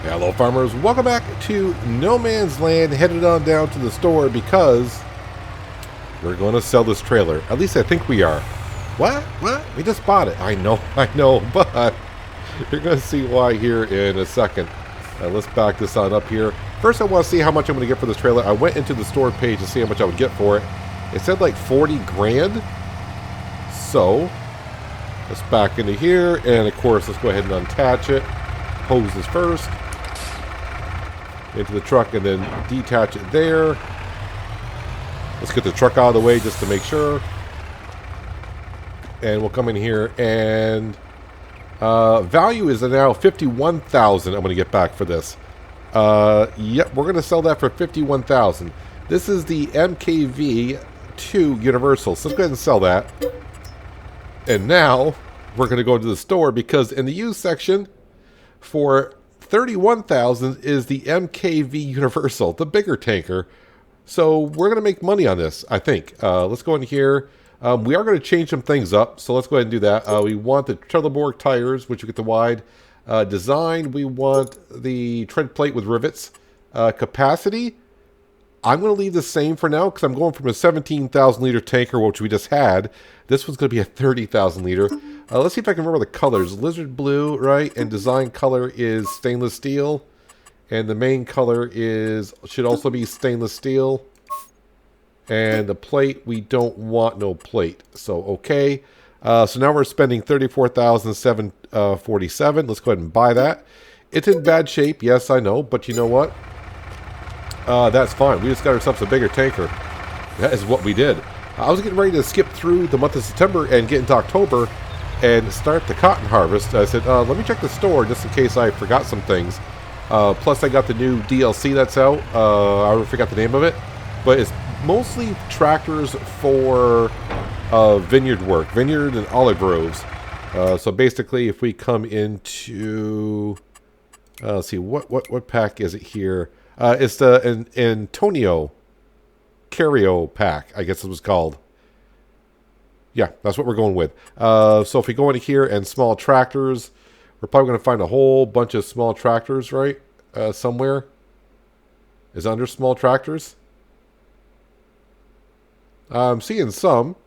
Hello farmers, welcome back to No Man's Land, headed on down to the store because we're going to sell this trailer. At least I think we are. What? We just bought it. I know, but you're going to see why here in a second. Let's back this on up here. First I want to see how much I'm going to get for this trailer. I went into the store page to see how much I would get for it. It said like 40 grand. So, let's back into here, and of course let's go ahead and unattach it. Hose this first into the truck and then detach it there. Let's get the truck out of the way just to make sure. And we'll come in here and value is now 51,000. I'm going to get back for this. Yep, we're going to sell that for 51,000. This is the MKV2 Universal. So let's go ahead and sell that. And now we're going to go to the store because in the used section for 31,000 is the MKV Universal, the bigger tanker. So we're going to make money on this, I think. Let's go in here. We are going to change some things up, so let's go ahead and do that. We want the Trelleborg tires, which we get the wide. Design, we want the tread plate with rivets. Capacity, I'm going to leave the same for now because I'm going from a 17,000 liter tanker, which we just had. This one's going to be a 30,000 liter. Let's see if I can remember the colors. Lizard blue, right? And design color is stainless steel. And the main color should also be stainless steel. And the plate, we don't want no plate. So, okay. So now we're spending $34,747. Let's go ahead and buy that. It's in bad shape. Yes, I know. But you know what? That's fine. We just got ourselves a bigger tanker. That is what we did. I was getting ready to skip through the month of September and get into October and start the cotton harvest. I said, let me check the store just in case I forgot some things. Plus, I got the new DLC that's out. I forgot the name of it. But it's mostly tractors for vineyard work. Vineyard and olive groves. So basically, if we come into... let's see, what pack is it here? It's the Antonio Cario pack, I guess it was called. Yeah, that's what we're going with. So if we go into here and small tractors, we're probably going to find a whole bunch of small tractors, right? Somewhere. Is under small tractors? I'm seeing some.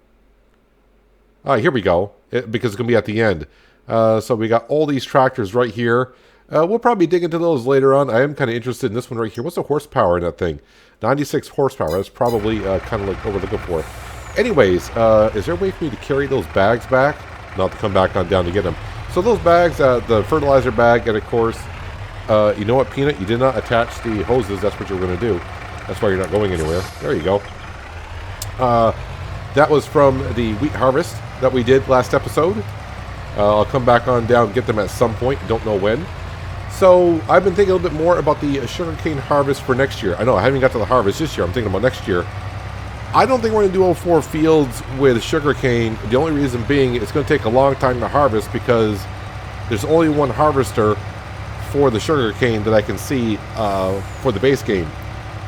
Here we go. Because it's going to be at the end. So we got all these tractors right here. We'll probably dig into those later on. I am kind of interested in this one right here. What's the horsepower in that thing? 96 horsepower. That's probably kind of like what we're looking for. Anyways, is there a way for me to carry those bags back? Not to come back on down to get them. So those bags, the fertilizer bag, and of course, you know what, Peanut? You did not attach the hoses. That's what you were going to do. That's why you're not going anywhere. There you go. That was from the wheat harvest that we did last episode. I'll come back on down and get them at some point. Don't know when. So I've been thinking a little bit more about the sugarcane harvest for next year. I know I haven't got to the harvest this year. I'm thinking about next year. I don't think we're going to do 04 fields with sugarcane. The only reason being it's going to take a long time to harvest because there's only one harvester for the sugarcane that I can see for the base game.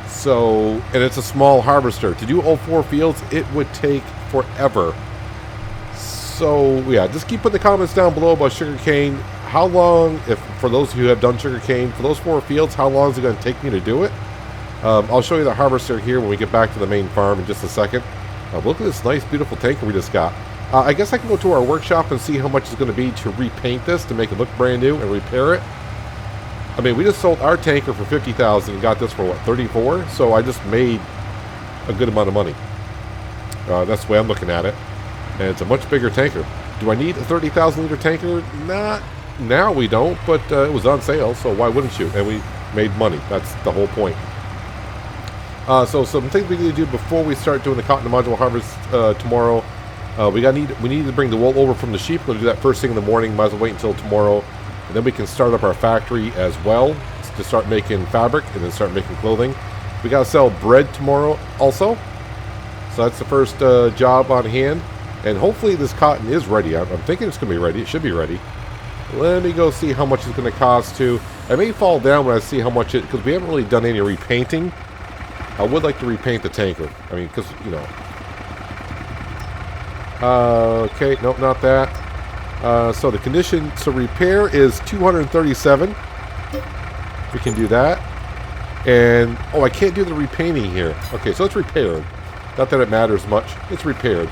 So, and it's a small harvester. To do 04 fields, it would take forever. So, yeah, just keep putting the comments down below about sugarcane. How long, if for those who have done sugarcane, for those 4 fields, how long is it going to take me to do it? I'll show you the harvester here when we get back to the main farm in just a second. Look at this nice, beautiful tanker we just got. I guess I can go to our workshop and see how much it's going to be to repaint this, to make it look brand new and repair it. I mean, we just sold our tanker for 50,000 and got this for, what, 34? So I just made a good amount of money. That's the way I'm looking at it. And it's a much bigger tanker. Do I need a 30,000 liter tanker? Not now, we don't, but it was on sale, so why wouldn't you? And we made money. That's the whole point. So some things we need to do before we start doing the cotton module harvest tomorrow. We need to bring the wool over from the sheep. We'll do that first thing in the morning. Might as well wait until tomorrow. And then we can start up our factory as well to start making fabric and then start making clothing. We got to sell bread tomorrow also. So that's the first job on hand. And hopefully this cotton is ready. I'm thinking it's going to be ready. It should be ready. Let me go see how much it's going to cost to. I may fall down when I see how much it... Because we haven't really done any repainting. I would like to repaint the tanker. I mean, because, you know... Okay, nope, not that. So the condition to repair is 237. We can do that. And, oh, I can't do the repainting here. Okay, so it's repaired. Not that it matters much. It's repaired.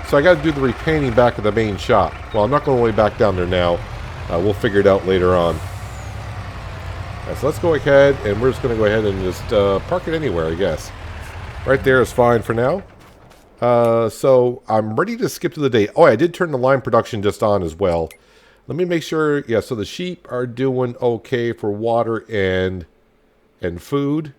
So I got to do the repainting back at the main shop. Well, I'm not going all the way back down there now. We'll figure it out later on. Right, so let's go ahead, and we're just going to go ahead and just park it anywhere, I guess. Right there is fine for now. So I'm ready to skip to the day. Oh, I did turn the line production just on as well. Let me make sure. Yeah, so the sheep are doing okay for water and food.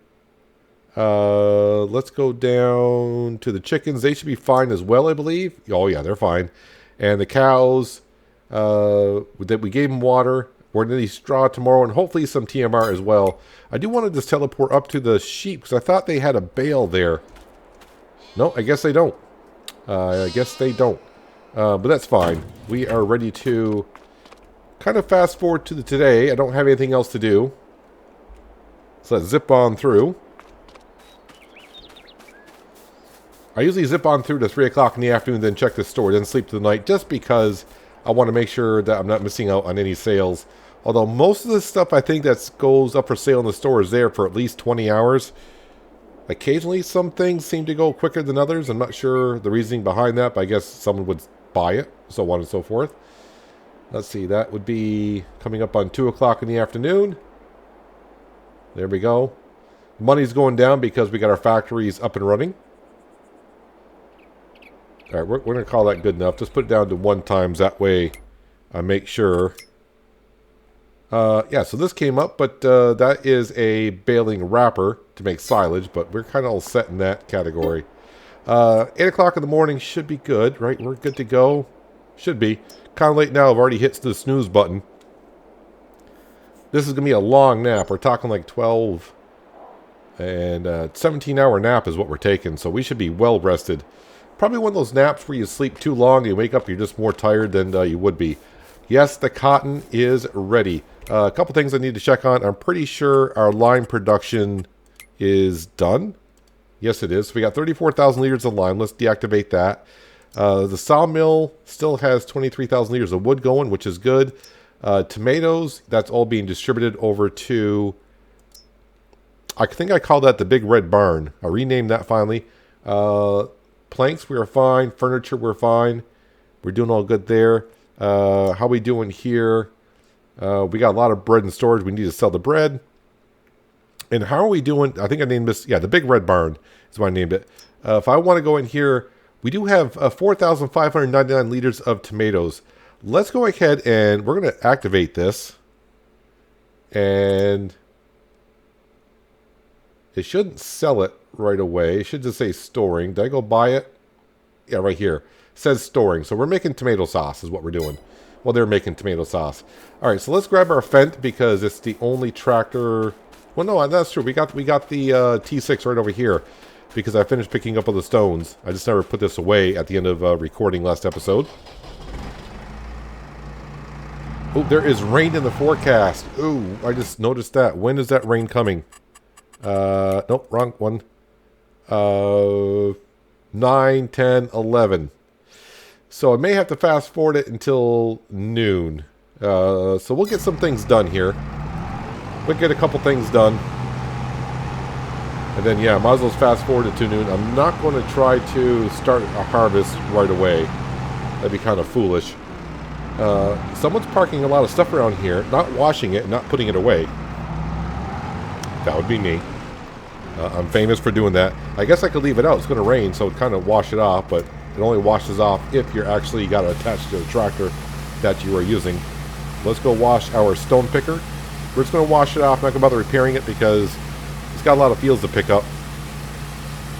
Let's go down to the chickens. They should be fine as well, I believe. Oh, yeah, they're fine. And the cows, that we gave them water. We're going to need straw tomorrow and hopefully some TMR as well. I do want to just teleport up to the sheep because I thought they had a bale there. No, I guess they don't. But that's fine. We are ready to kind of fast forward to today. I don't have anything else to do. So let's zip on through. I usually zip on through to 3 o'clock in the afternoon, then check the store, then sleep through the night, just because I want to make sure that I'm not missing out on any sales. Although most of the stuff I think that goes up for sale in the store is there for at least 20 hours. Occasionally some things seem to go quicker than others. I'm not sure the reasoning behind that, but I guess someone would buy it, so on and so forth. Let's see, that would be coming up on 2 o'clock in the afternoon. There we go. Money's going down because we got our factories up and running. Alright, we're going to call that good enough. Just put it down to 1 times. That way I make sure. Yeah, so this came up, but that is a baling wrapper to make silage, but we're kind of all set in that category. 8 o'clock in the morning should be good, right? We're good to go. Should be. Kind of late now. I've already hit the snooze button. This is going to be a long nap. We're talking like 12 and 17-hour nap is what we're taking, so we should be well rested. Probably one of those naps where you sleep too long, you wake up, you're just more tired than you would be. Yes, the cotton is ready. A couple things I need to check on. I'm pretty sure our lime production is done. Yes, it is. So we got 34,000 liters of lime. Let's deactivate that. The sawmill still has 23,000 liters of wood going, which is good. Tomatoes, that's all being distributed over to, I think I call that the Big Red Barn. I renamed that finally. Planks, we are fine. Furniture, we're fine. We're doing all good there. How we doing here? We got a lot of bread in storage. We need to sell the bread. And how are we doing? I think I named this, yeah, the Big Red Barn is what I named it. If I want to go in here, we do have 4,599 liters of tomatoes. Let's go ahead and we're going to activate this. And it shouldn't sell it right away. It should just say storing. Did I go buy it? Yeah, right here. It says storing. So we're making tomato sauce is what we're doing. Well, they're making tomato sauce. All right, so let's grab our Fendt because it's the only tractor. Well, no, that's true. We got the T6 right over here because I finished picking up all the stones. I just never put this away at the end of recording last episode. Oh, there is rain in the forecast. Ooh, I just noticed that. When is that rain coming? Nope, wrong one. 9, 10, 11. So I may have to fast forward it until noon. So we'll get some things done here. We'll get a couple things done. And then, yeah, might as well fast forward it to noon. I'm not going to try to start a harvest right away. That'd be kind of foolish. Someone's parking a lot of stuff around here, not washing it, not putting it away. That would be me. I'm famous for doing that. I guess I could leave it out. It's going to rain, so it kind of wash it off, but it only washes off if you're actually got it attached to the tractor that you are using. Let's go wash our stone picker. We're just going to wash it off. I'm not going to bother repairing it because it's got a lot of fields to pick up.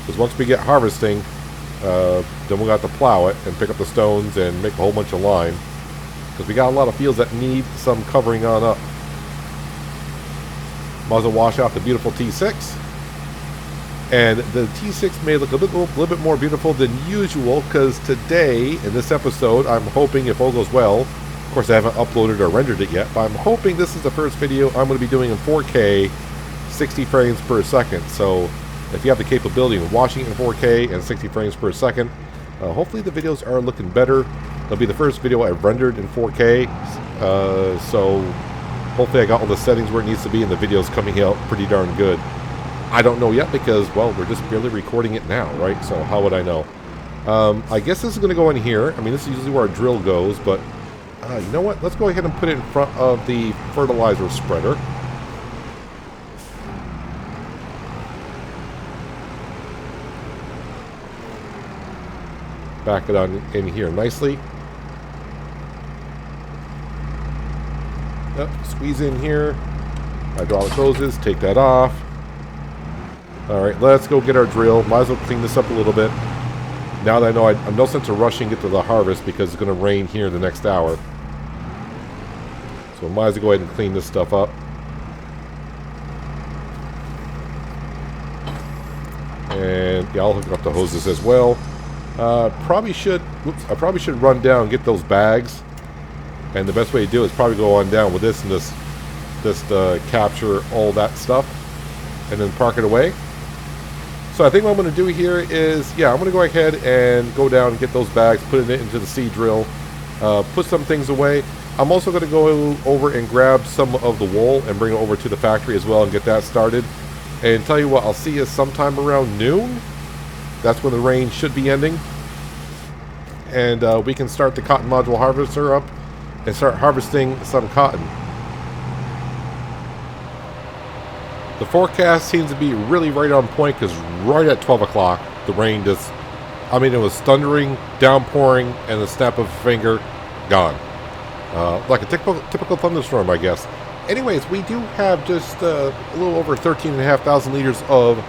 Because once we get harvesting, then we'll have to plow it and pick up the stones and make a whole bunch of lime. Because we got a lot of fields that need some covering on up. Might as well wash off the beautiful T6. And the T6 may look a little bit more beautiful than usual because today, in this episode, I'm hoping, if all goes well, of course I haven't uploaded or rendered it yet, but I'm hoping this is the first video I'm going to be doing in 4K, 60 frames per second. So if you have the capability of watching it in 4K and 60 frames per second, hopefully the videos are looking better. It'll be the first video I've rendered in 4K, so Hopefully I got all the settings where it needs to be and the video's coming out pretty darn good. I don't know yet because, well, we're just barely recording it now, right? So how would I know? I guess this is going to go in here. I mean, this is usually where our drill goes, but you know what? Let's go ahead and put it in front of the fertilizer spreader. Back it on in here nicely. Yep, squeeze in here. Hydraulic hoses, take that off. Alright, let's go get our drill. Might as well clean this up a little bit. Now that I know I'm no sense of rushing it to the harvest because it's going to rain here in the next hour. So I might as well go ahead and clean this stuff up. And yeah, I'll hook up the hoses as well. I probably should run down and get those bags. And the best way to do it is probably go on down with this and just capture all that stuff and then park it away. So I think what I'm going to do here is, yeah, I'm going to go ahead and go down and get those bags, put it into the seed drill, put some things away. I'm also going to go over and grab some of the wool and bring it over to the factory as well and get that started. And tell you what, I'll see you sometime around noon. That's when the rain should be ending. And we can start the cotton module harvester up and start harvesting some cotton. The forecast seems to be really right on point because right at 12 o'clock, the rain just, I mean, it was thundering, downpouring, and the snap of a finger, gone. Like a typical thunderstorm, I guess. Anyways, we do have just a little over 13,500 liters of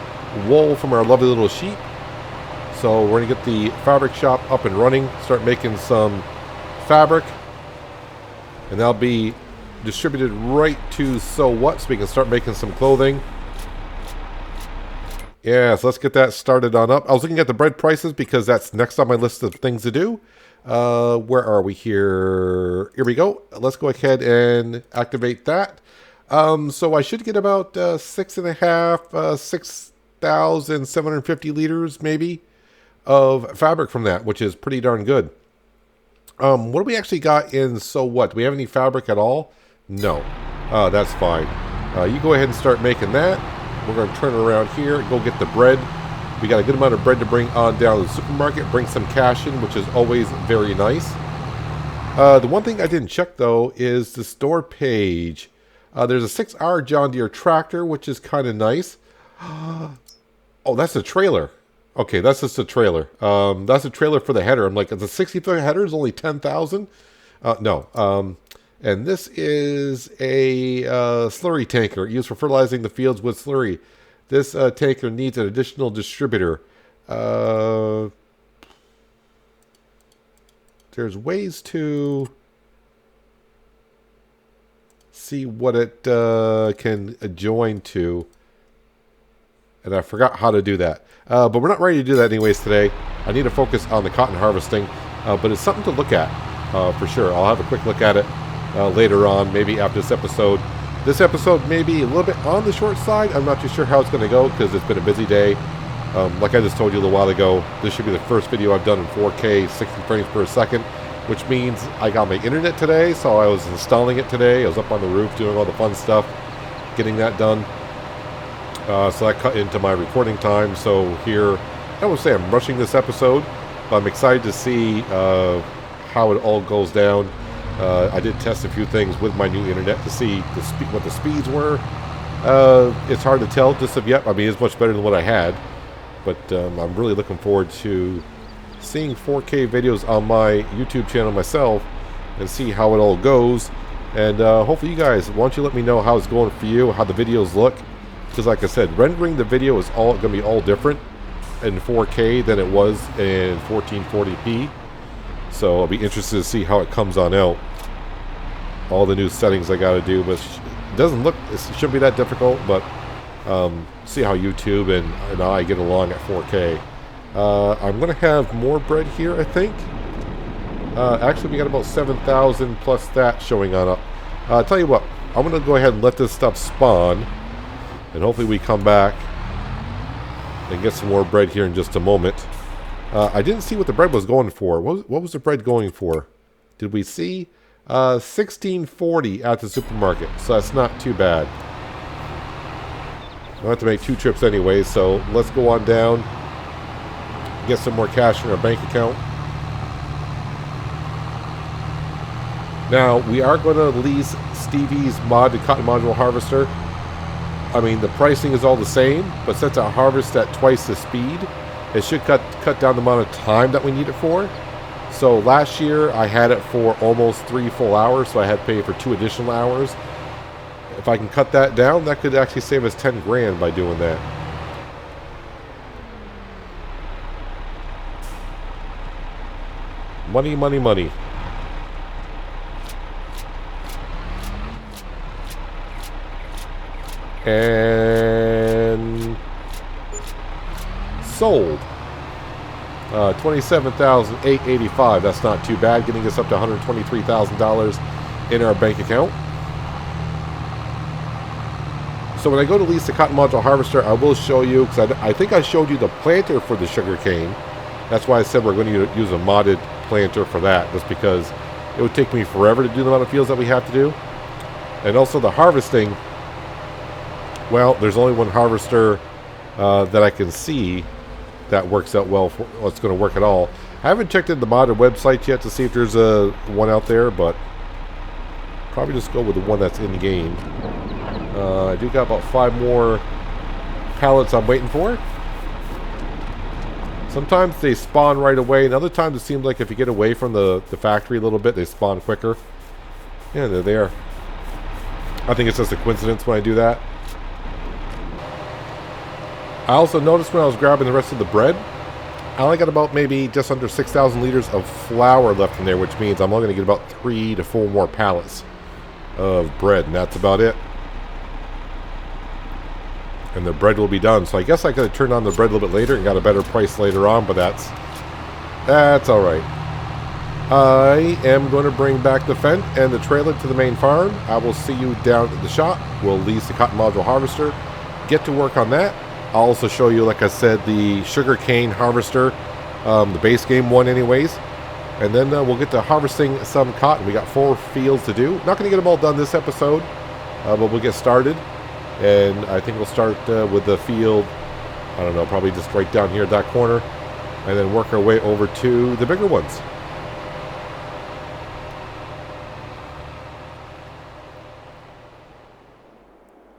wool from our lovely little sheep. So we're going to get the fabric shop up and running, start making some fabric. And that'll be distributed right to So What, so we can start making some clothing. Yeah, so let's get that started on up. I was looking at the bread prices because that's next on my list of things to do. Where are we here? Here we go. Let's go ahead and activate that. So I should get about 6,750 liters maybe of fabric from that, which is pretty darn good. What do we actually got in So What? Do we have any fabric at all? No. That's fine. You go ahead and start making that. We're going to turn around here, go get the bread. We got a good amount of bread to bring on down to the supermarket, bring some cash in, which is always very nice. The one thing I didn't check, though, is the store page. There's a 6R John Deere tractor, which is kind of nice. Oh, that's a trailer. Okay, that's just a trailer. That's a trailer for the header. I'm like, the 60-foot header is only 10,000? No. And this is a slurry tanker used for fertilizing the fields with slurry. This tanker needs an additional distributor. There's ways to see what it can join to. And I forgot how to do that. But we're not ready to do that anyways today. I need to focus on the cotton harvesting. But it's something to look at for sure. I'll have a quick look at it later on, maybe after this episode. This episode may be a little bit on the short side. I'm not too sure how it's going to go because it's been a busy day. Like I just told you a little while ago, this should be the first video I've done in 4K, 60 frames per second, which means I got my internet today, so I was installing it today. I was up on the roof doing all the fun stuff, getting that done. So that cut into my recording time. So here, I would say I'm rushing this episode, but I'm excited to see how it all goes down. I did test a few things with my new internet to see what the speeds were. It's hard to tell just of yet. I mean, it's much better than what I had. But I'm really looking forward to seeing 4K videos on my YouTube channel myself and see how it all goes. And hopefully you guys, why don't you let me know how it's going for you, how the videos look. Because like I said, rendering the video is all going to be all different in 4K than it was in 1440p. So I'll be interested to see how it comes on out. All the new settings I got to do, but it doesn't look, it shouldn't be that difficult, but see how YouTube and I get along at 4K. I'm going to have more bread here, I think. Actually, we got about 7,000 plus that showing on up. I'll tell you what, I'm going to go ahead and let this stuff spawn, and hopefully we come back and get some more bread here in just a moment. I didn't see what the bread was going for. What was the bread going for? Did we see? $16.40 at the supermarket, so that's not too bad. I'll have to make 2 trips anyway, so let's go on down, get some more cash in our bank account. Now, we are going to lease Stevie's modded cotton module harvester. I mean, the pricing is all the same, but since I harvest at twice the speed, it should cut down the amount of time that we need it for. So last year, I had it for almost 3 full hours, so I had to pay for 2 additional hours. If I can cut that down, that could actually save us 10 grand by doing that. Money, money, money. And sold. $27,885. That's not too bad, getting us up to $123,000 in our bank account. So when I go to lease the cotton module harvester, I will show you, because I think I showed you the planter for the sugarcane. That's why I said we're going to use a modded planter for that, just because it would take me forever to do the amount of fields that we have to do. And also the harvesting, well, there's only one harvester that I can see that works out well for what's going to work at all. I haven't checked in the modded website yet to see if there's one out there, but probably just go with the one that's in the game. I do got about 5 more pallets I'm waiting for. Sometimes they spawn right away, and other times it seems like if you get away from the factory a little bit, they spawn quicker. Yeah, they're there. I think it's just a coincidence when I do that. I also noticed when I was grabbing the rest of the bread, I only got about maybe just under 6,000 liters of flour left in there, which means I'm only going to get about 3 to 4 more pallets of bread, and that's about it. And the bread will be done. So I guess I could have turned on the bread a little bit later and got a better price later on, but that's all right. I am going to bring back the Fendt and the trailer to the main farm. I will see you down at the shop. We'll lease the cotton module harvester, get to work on that. I'll also show you, like I said, the sugarcane harvester, the base game one anyways. And then we'll get to harvesting some cotton. We got 4 fields to do. Not going to get them all done this episode, but we'll get started. And I think we'll start with the field, I don't know, probably just right down here at that corner. And then work our way over to the bigger ones.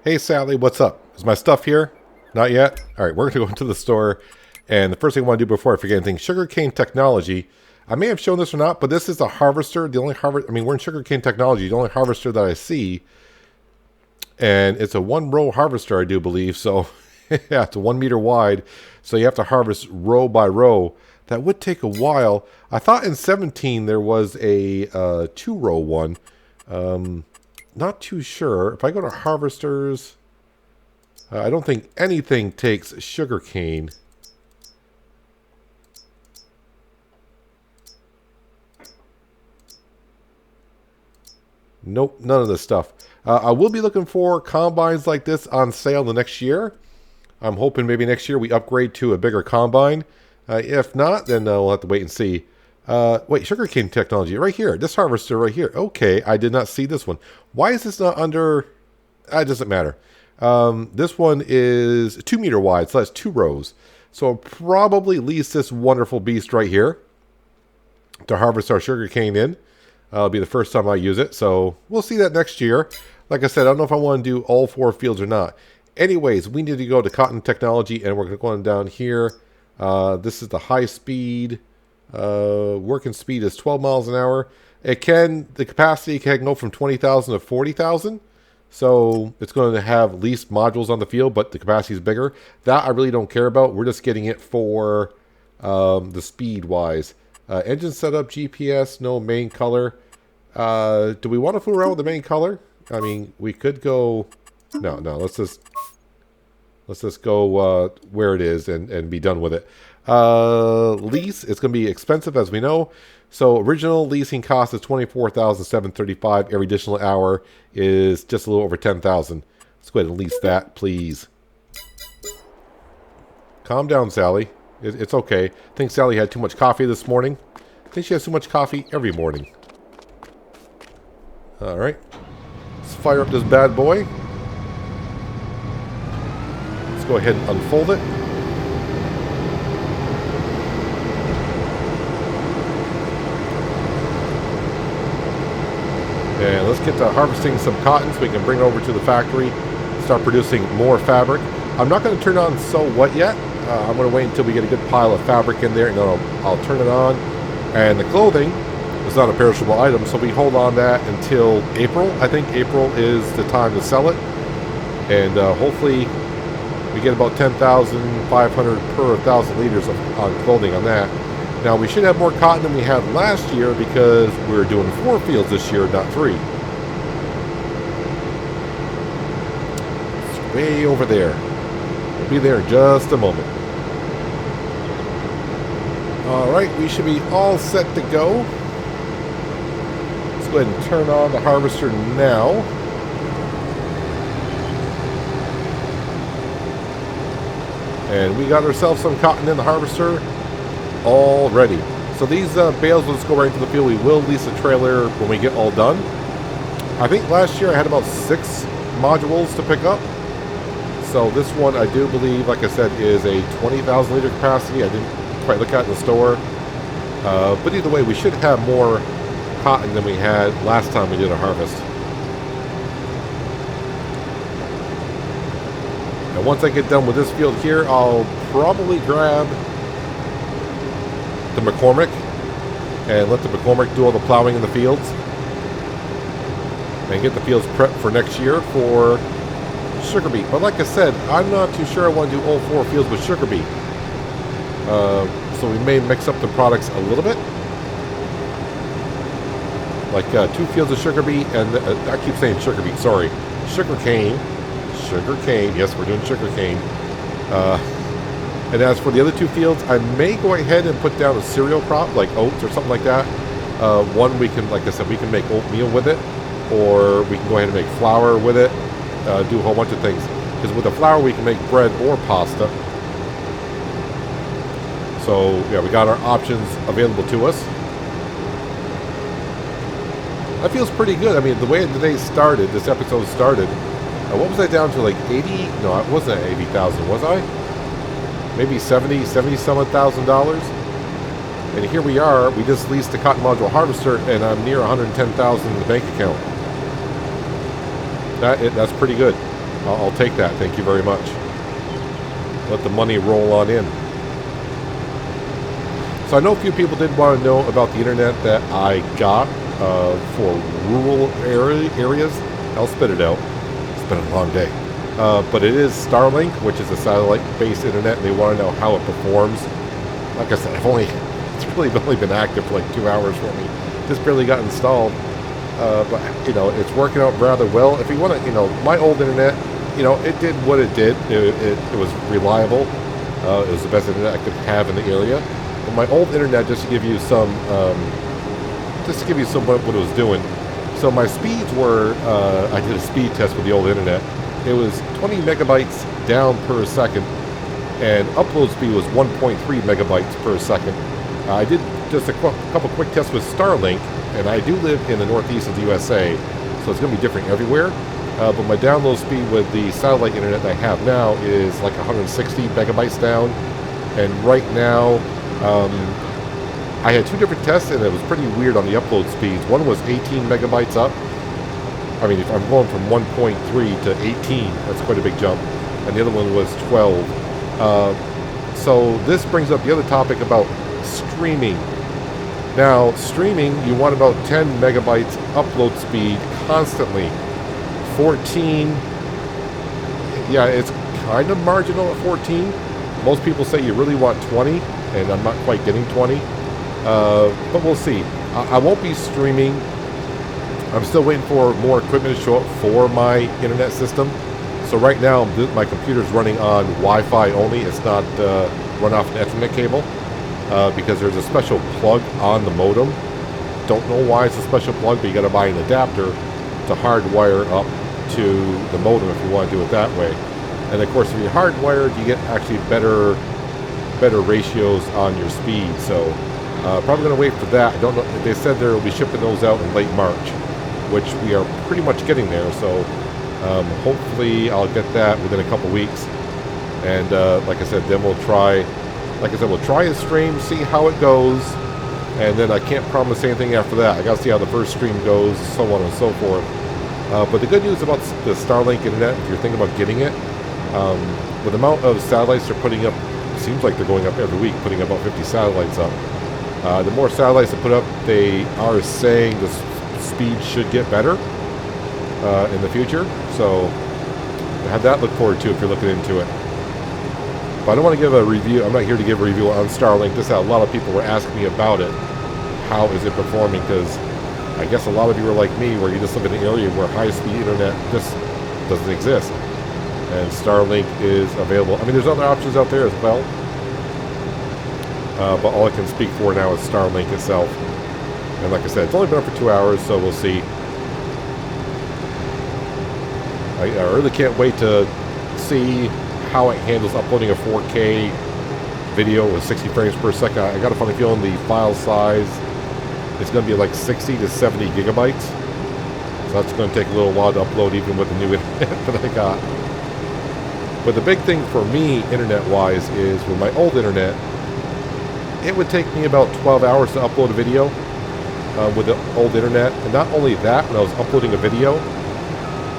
Hey Sally, what's up? Is my stuff here? Not yet? Alright, we're going to go into the store. And the first thing I want to do before I forget anything, sugarcane technology. I may have shown this or not, but this is a harvester. The only harvester, I mean, we're in sugarcane technology. The only harvester that I see. And it's a 1-row harvester, I do believe. So, yeah, it's 1 meter wide. So you have to harvest row by row. That would take a while. I thought in 17 there was a 2-row one. Not too sure. If I go to harvesters, I don't think anything takes sugarcane. Nope, none of this stuff. I will be looking for combines like this on sale the next year. I'm hoping maybe next year we upgrade to a bigger combine. If not, then we'll have to wait and see. Wait, sugarcane technology right here. This harvester right here. Okay, I did not see this one. Why is this not under... It doesn't matter. This one is 2 meter wide, so that's 2 rows. So I'll probably lease this wonderful beast right here to harvest our sugarcane in. It'll be the first time I use it, so we'll see that next year. Like I said, I don't know if I want to do all 4 fields or not. Anyways, we need to go to cotton technology, and we're going to go on down here. This is the high speed. Working speed is 12 miles an hour. The capacity can go from 20,000 to 40,000. So it's going to have least modules on the field, but the capacity is bigger. That I really don't care about. We're just getting it for the speed wise. Engine setup, GPS, no main color. Do we want to fool around with the main color? I mean, we could go... No, let's just go where it is and be done with it. Lease, it's going to be expensive as we know. So original leasing cost is $24,735. Every additional hour is just a little over $10,000. Let's go ahead and lease that, please. Calm down, Sally. It's okay. I think Sally had too much coffee this morning. I think she has too much coffee every morning. All right. Let's fire up this bad boy. Let's go ahead and unfold it. And let's get to harvesting some cotton so we can bring it over to the factory, start producing more fabric. I'm not going to turn on sew what yet. I'm going to wait until we get a good pile of fabric in there, and then I'll turn it on. And the clothing is not a perishable item, so we hold on that until April. I think April is the time to sell it. And hopefully we get about 10,500 per 1,000 liters on clothing on that. Now, we should have more cotton than we had last year because we're doing 4 fields this year, not 3. It's way over there. We'll be there in just a moment. All right, we should be all set to go. Let's go ahead and turn on the harvester now. And we got ourselves some cotton in the harvester already. So these bales will just go right into the field. We will lease a trailer when we get all done. I think last year I had about 6 modules to pick up. So this one I do believe, like I said, is a 20,000 liter capacity. I didn't quite look at it in the store. But either way, we should have more cotton than we had last time we did a harvest. And once I get done with this field here, I'll probably grab the McCormick and let the McCormick do all the plowing in the fields and get the fields prepped for next year for sugar beet. But like I said, I'm not too sure I want to do all 4 fields with sugar beet. So we may mix up the products a little bit. Like 2 fields of sugar beet, and I keep saying sugar beet, sorry. Sugar cane. Sugar cane. Yes, we're doing sugar cane. And as for the other 2 fields, I may go ahead and put down a cereal crop, like oats or something like that. One, we can, like I said, we can make oatmeal with it, or we can go ahead and make flour with it, do a whole bunch of things. Because with the flour, we can make bread or pasta. So, yeah, we got our options available to us. That feels pretty good. I mean, the way today started, this episode started, what was I down to, like 80? No, I wasn't at 80,000, was I? Maybe 70 some odd $1,000. And here we are. We just leased a cotton module harvester, and I'm near 110,000 in the bank account. That's pretty good. I'll take that. Thank you very much. Let the money roll on in. So I know a few people did want to know about the internet that I got for rural areas. I'll spit it out. It's been a long day. But it is Starlink, which is a satellite-based internet, and they want to know how it performs. Like I said, it's really only been active for like 2 hours for me. Just barely got installed. But, you know, it's working out rather well. If you want to, you know, my old internet, you know, it did what it did. It was reliable. It was the best internet I could have in the area. But my old internet, just to give you some what it was doing. So my speeds were, I did a speed test with the old internet. It was 20 megabytes down per second, and upload speed was 1.3 megabytes per second. I did just a couple quick tests with Starlink, and I do live in the northeast of the USA, so it's going to be different everywhere. But my download speed with the satellite internet that I have now is like 160 megabytes down, and right now, I had 2 different tests, and it was pretty weird on the upload speeds. One was 18 megabytes up. I mean, if I'm going from 1.3 to 18, that's quite a big jump. And the other one was 12. So this brings up the other topic about streaming. Now, streaming, you want about 10 megabytes upload speed constantly. 14, yeah, it's kind of marginal at 14. Most people say you really want 20, and I'm not quite getting 20. But we'll see. I won't be streaming. I'm still waiting for more equipment to show up for my internet system. So right now, my computer's running on Wi-Fi only. It's not run off an Ethernet cable because there's a special plug on the modem. Don't know why it's a special plug, but you got to buy an adapter to hardwire up to the modem if you want to do it that way. And of course, if you're hardwired, you get actually better ratios on your speed. So probably going to wait for that. I don't know. They said they'll be shipping those out in late March. which we are pretty much getting there. So hopefully I'll get that within a couple weeks. And like I said, then we'll try a stream, see how it goes. And then I can't promise anything after that. I got to see how the first stream goes, so on and so forth. But the good news about the Starlink internet, if you're thinking about getting it, with the amount of satellites they're putting up, it seems like they're going up every week, putting about 50 satellites up. The more satellites they put up, they are saying the speed should get better in the future. So have that look forward to if you're looking into it. But I don't want to give a review. I'm not here to give a review on Starlink. Just a lot of people were asking me about it. How is it performing? Because I guess a lot of you are like me, where you just live in an area where high-speed internet just doesn't exist. And Starlink is available. I mean, there's other options out there as well. But all I can speak for now is Starlink itself. And like I said, it's only been up for 2 hours, so we'll see. I really can't wait to see how it handles uploading a 4K video with 60 frames per second. I got a funny feeling the file size is going to be like 60 to 70 gigabytes. So that's going to take a little while to upload even with the new internet that I got. But the big thing for me, internet-wise, is with my old internet, it would take me about 12 hours to upload a video with the old internet. And not only that, when I was uploading a video,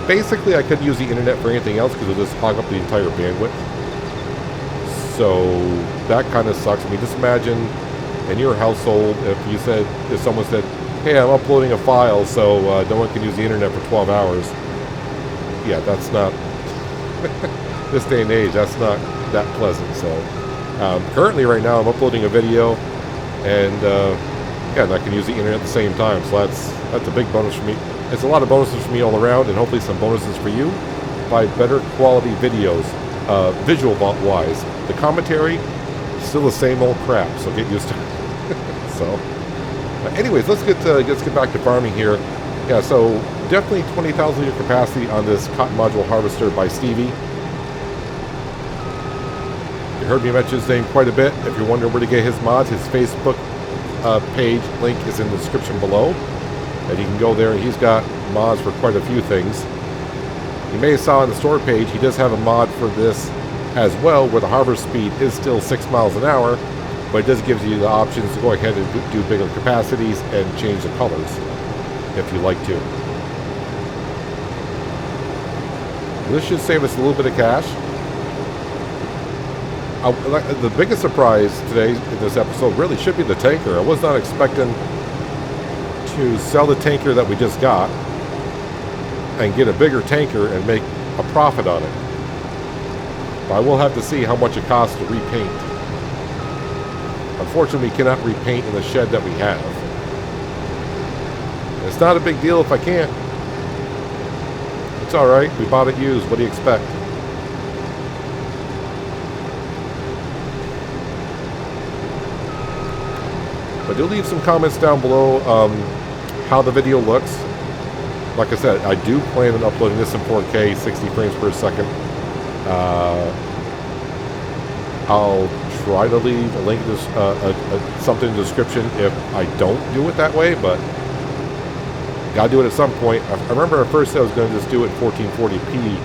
basically I couldn't use the internet for anything else because it would just hog up the entire bandwidth. So that kind of sucks. I mean, just imagine in your household if someone said, hey, I'm uploading a file, so no one can use the internet for 12 hours. Yeah, that's not, this day and age, that's not that pleasant. So currently right now I'm uploading a video, and again, I can use the internet at the same time. So that's a big bonus for me. It's a lot of bonuses for me all around, and hopefully some bonuses for you by better quality videos, visual-wise. The commentary, still the same old crap, so get used to it. So, anyways, let's get back to farming here. Yeah, so definitely 20,000 liter capacity on this cotton module harvester by Stevie. You heard me mention his name quite a bit. If you're wondering where to get his mods, his Facebook page link is in the description below. And you can go there, and he's got mods for quite a few things. You may have saw on the store page, he does have a mod for this as well, where the harvest speed is still 6 miles an hour, but it does give you the options to go ahead and do bigger capacities and change the colors if you like to. This should save us a little bit of cash. The biggest surprise today in this episode really should be the tanker. I was not expecting to sell the tanker that we just got and get a bigger tanker and make a profit on it. But I will have to see how much it costs to repaint. Unfortunately, we cannot repaint in the shed that we have. It's not a big deal if I can't. It's alright, we bought it used. What do you expect? But do leave some comments down below how the video looks. Like I said, I do plan on uploading this in 4K, 60 frames per second. I'll try to leave a link to something in the description if I don't do it that way, but gotta do it at some point. I remember at first I was going to just do it 1440p,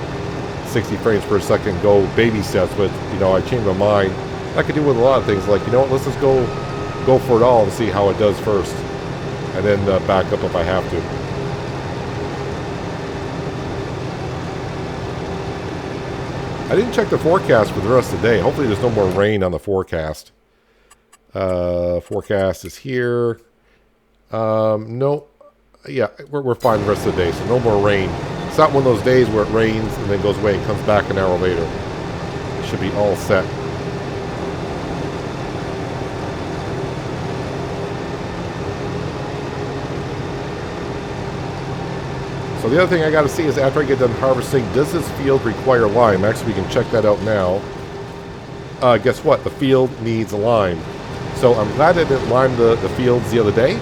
60 frames per second, go baby steps, but you know, I changed my mind. I could do it with a lot of things, like, you know what, let's just go for it all and see how it does first, and then back up if I have to. I didn't check the forecast for the rest of the day. Hopefully there's no more rain on the forecast. Forecast is here. No. Yeah, we're fine the rest of the day, so no more rain. It's not one of those days where it rains and then goes away and comes back an hour later. It should be all set. So the other thing I got to see is after I get done harvesting, does this field require lime? Actually, we can check that out now. Guess what? The field needs lime. So I'm glad I didn't lime the fields the other day.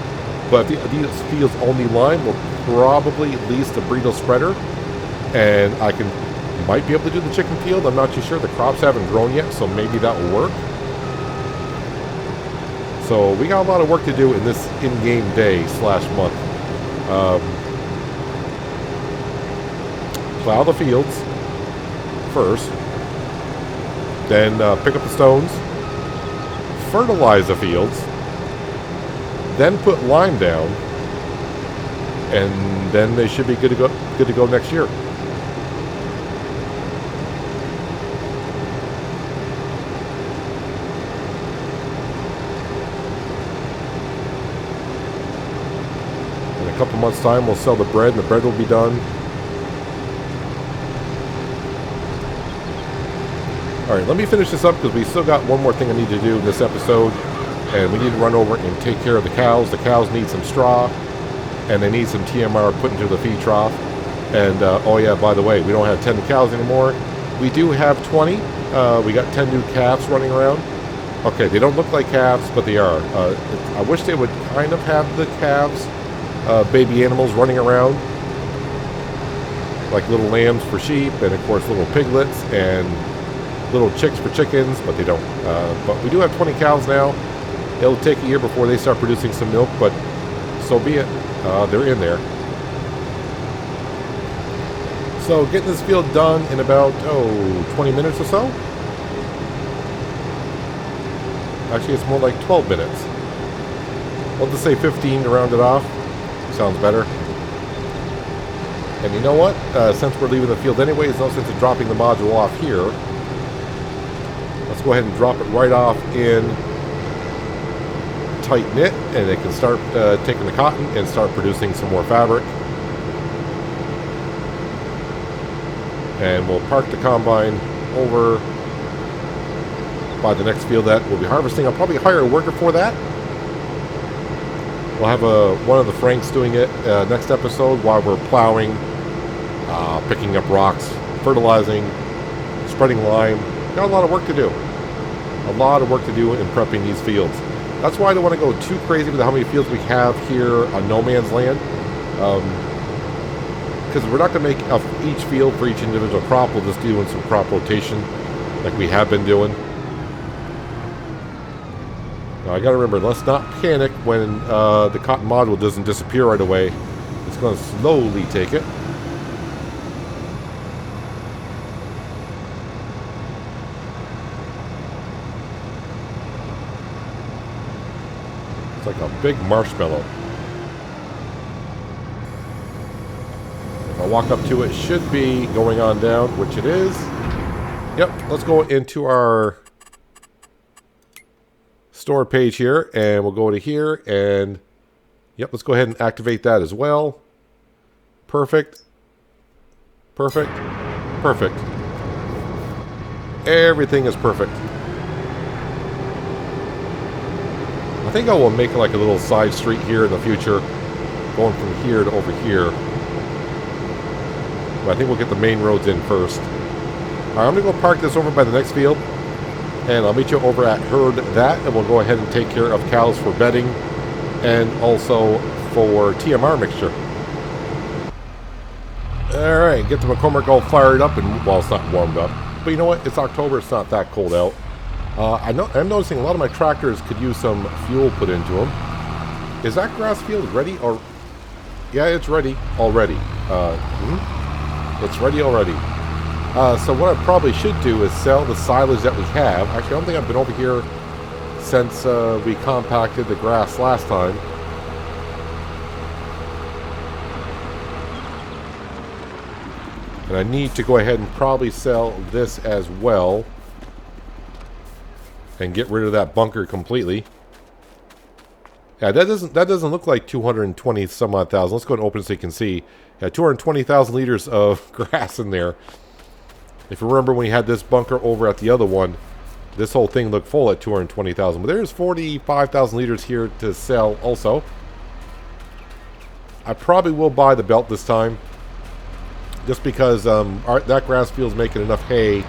But if these fields only lime, we'll probably lease the burrito spreader. And I might be able to do the chicken field. I'm not too sure. The crops haven't grown yet, so maybe that will work. So we got a lot of work to do in this in-game day / month. plow the fields first, then pick up the stones, fertilize the fields, then put lime down, and then they should be good to go next year. In a couple months' time, we'll sell the bread, and the bread will be done. Alright, let me finish this up because we still got one more thing I need to do in this episode. And we need to run over and take care of the cows. The cows need some straw. And they need some TMR put into the feed trough. And, oh yeah, by the way, we don't have 10 cows anymore. We do have 20. We got 10 new calves running around. Okay, they don't look like calves, but they are. I wish they would kind of have the calves, baby animals running around. Like little lambs for sheep, and of course little piglets, and little chicks for chickens, but they don't. But we do have 20 cows now. It'll take a year before they start producing some milk, but so be it. They're in there. So getting this field done in about, 20 minutes or so? Actually, it's more like 12 minutes. We'll just say 15 to round it off. Sounds better. And you know what? Since we're leaving the field anyway, there's no sense in dropping the module off here. Let's go ahead and drop it right off in tight knit, and it can start taking the cotton and start producing some more fabric. And we'll park the combine over by the next field that we'll be harvesting. I'll probably hire a worker for that. We'll have one of the Franks doing it next episode while we're plowing, picking up rocks, fertilizing, spreading lime. Got a lot of work to do. A lot of work to do in prepping these fields. That's why I don't want to go too crazy with how many fields we have here on no man's land. Because we're not going to make each field for each individual crop. We'll just do some crop rotation like we have been doing. Now, I got to remember, let's not panic when the cotton module doesn't disappear right away. It's going to slowly take it. It's like a big marshmallow. If I walk up to it, it should be going on down, which it is. Yep, let's go into our store page here, and we'll go to here, and yep, let's go ahead and activate that as well. Perfect. Perfect. Perfect. Everything is perfect. I think I will make like a little side street here in the future, going from here to over here. But I think we'll get the main roads in first. Alright, I'm going to go park this over by the next field, and I'll meet you over at herd that, and we'll go ahead and take care of cows for bedding and also for TMR mixture. Alright, get the McCormick all fired up, and well, it's not warmed up, but you know what, it's October, it's not that cold out. I'm noticing a lot of my tractors could use some fuel put into them. Is that grass field ready? Or yeah, it's ready already. It's ready already. So what I probably should do is sell the silage that we have. Actually, I don't think I've been over here since we compacted the grass last time. And I need to go ahead and probably sell this as well. And get rid of that bunker completely. Yeah, that doesn't look like 220 some odd thousand. Let's go and open it so you can see. Yeah, 220,000 liters of grass in there. If you remember when we had this bunker over at the other one, this whole thing looked full at 220,000. But there's 45,000 liters here to sell also. I probably will buy the belt this time, just because that grass field's making enough hay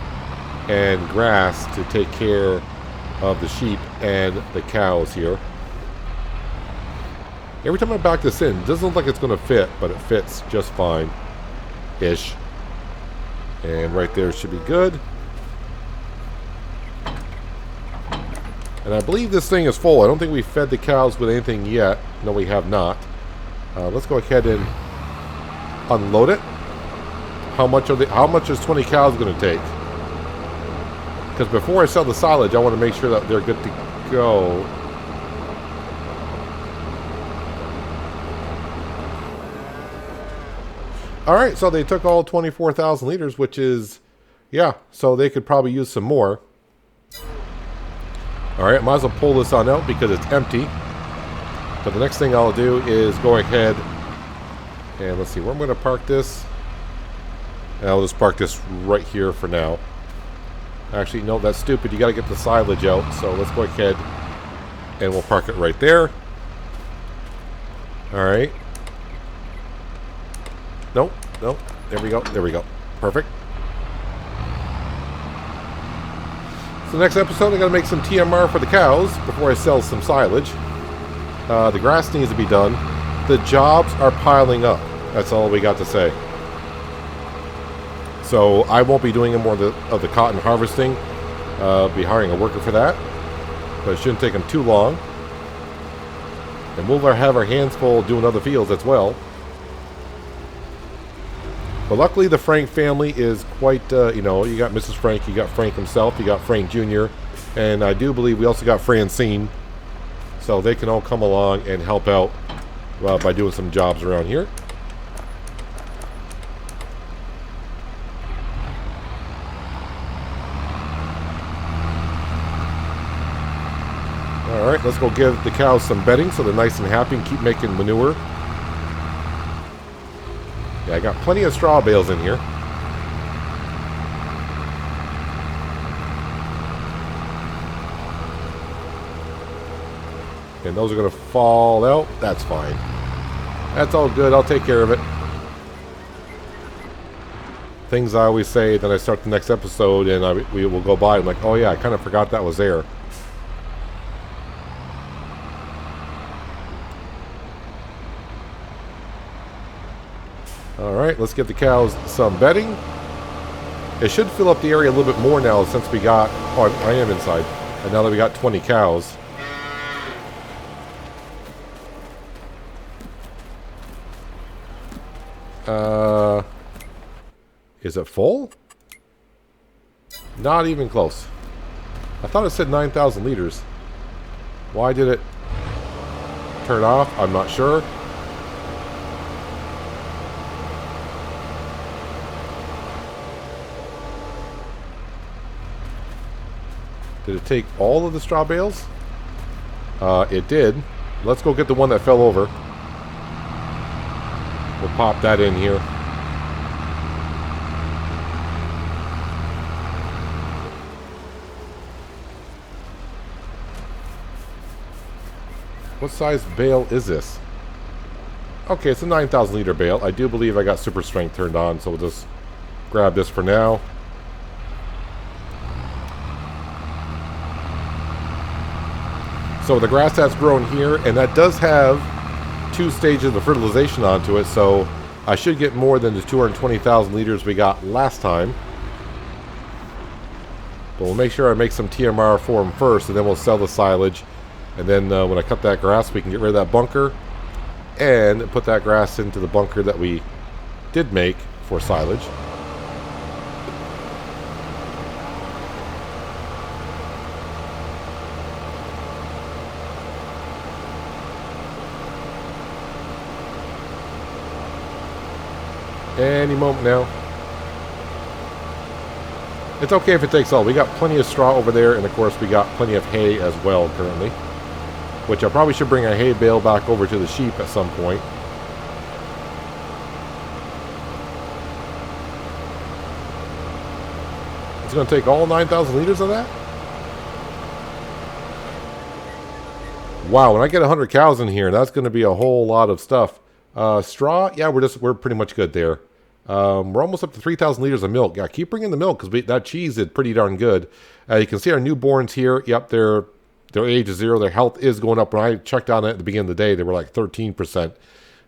and grass to take care of the sheep and the cows here. Every time I back this in, it doesn't look like it's going to fit, but it fits just fine ish. And right there should be good. And I believe this thing is full. I don't think we fed the cows with anything yet. No, we have not. Let's go ahead and unload it. How much are they? How much is 20 cows going to take? Because before I sell the silage, I want to make sure that they're good to go. All right, so they took all 24,000 liters, which is, yeah, so they could probably use some more. All right, might as well pull this on out because it's empty. But the next thing I'll do is go ahead and let's see where I'm going to park this. And I'll just park this right here for now. Actually, no, that's stupid. You got to get the silage out. So let's go ahead and we'll park it right there. All right. Nope, nope. There we go. There we go. Perfect. So next episode, I'm going to make some TMR for the cows before I sell some silage. The grass needs to be done. The jobs are piling up. That's all we got to say. So I won't be doing any more of the cotton harvesting. I'll be hiring a worker for that. But it shouldn't take them too long. And we'll have our hands full doing other fields as well. But luckily the Frank family is quite, you know, you got Mrs. Frank, you got Frank himself, you got Frank Jr., and I do believe we also got Francine. So they can all come along and help out by doing some jobs around here. Alright, let's go give the cows some bedding so they're nice and happy and keep making manure. Yeah, I got plenty of straw bales in here. And those are going to fall out. That's fine. That's all good. I'll take care of it. Things I always say, then I start the next episode and we will go by. I'm like, oh yeah, I kind of forgot that was there. Alright, let's give the cows some bedding. It should fill up the area a little bit more now since we got... Oh, I am inside. And now that we got 20 cows. Is it full? Not even close. I thought it said 9,000 liters. Why did it turn off? I'm not sure. Did it take all of the straw bales? It did. Let's go get the one that fell over. We'll pop that in here. What size bale is this? Okay, it's a 9,000 liter bale. I do believe I got super strength turned on, so we'll just grab this for now. So the grass that's grown here, and that does have 2 stages of fertilization onto it, so I should get more than the 220,000 liters we got last time. But we'll make sure I make some TMR for them first, and then we'll sell the silage. And then when I cut that grass, we can get rid of that bunker and put that grass into the bunker that we did make for silage. Any moment now. It's okay if it takes all. We got plenty of straw over there, and of course we got plenty of hay as well currently. Which I probably should bring a hay bale back over to the sheep at some point. It's going to take all 9,000 liters of that? Wow, when I get 100 cows in here, that's going to be a whole lot of stuff. Straw, yeah, we're pretty much good there. We're almost up to 3,000 liters of milk. Yeah, keep bringing the milk because that cheese is pretty darn good. You can see our newborns here. Yep, their age is 0. Their health is going up. When I checked on it at the beginning of the day, they were like 13%.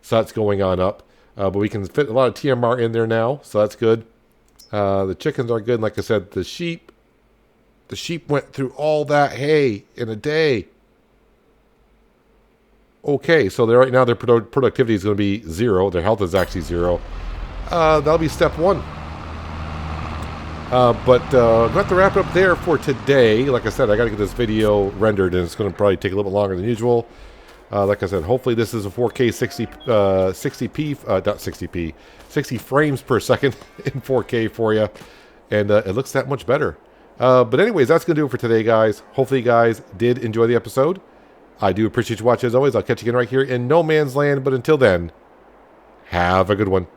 So that's going on up. But we can fit a lot of TMR in there now, so that's good. The chickens are good. And like I said, the sheep went through all that hay in a day. Okay, so right now their productivity is going to be 0. Their health is actually 0. That'll be step one. But I'm going to have to wrap it up there for today. Like I said, I got to get this video rendered, and it's going to probably take a little bit longer than usual. Like I said, hopefully this is a 4K 60p, not 60p, 60 frames per second in 4K for you. And it looks that much better. But anyways, that's going to do it for today, guys. Hopefully you guys did enjoy the episode. I do appreciate you watching as always. I'll catch you again right here in No Man's Land. But until then, have a good one.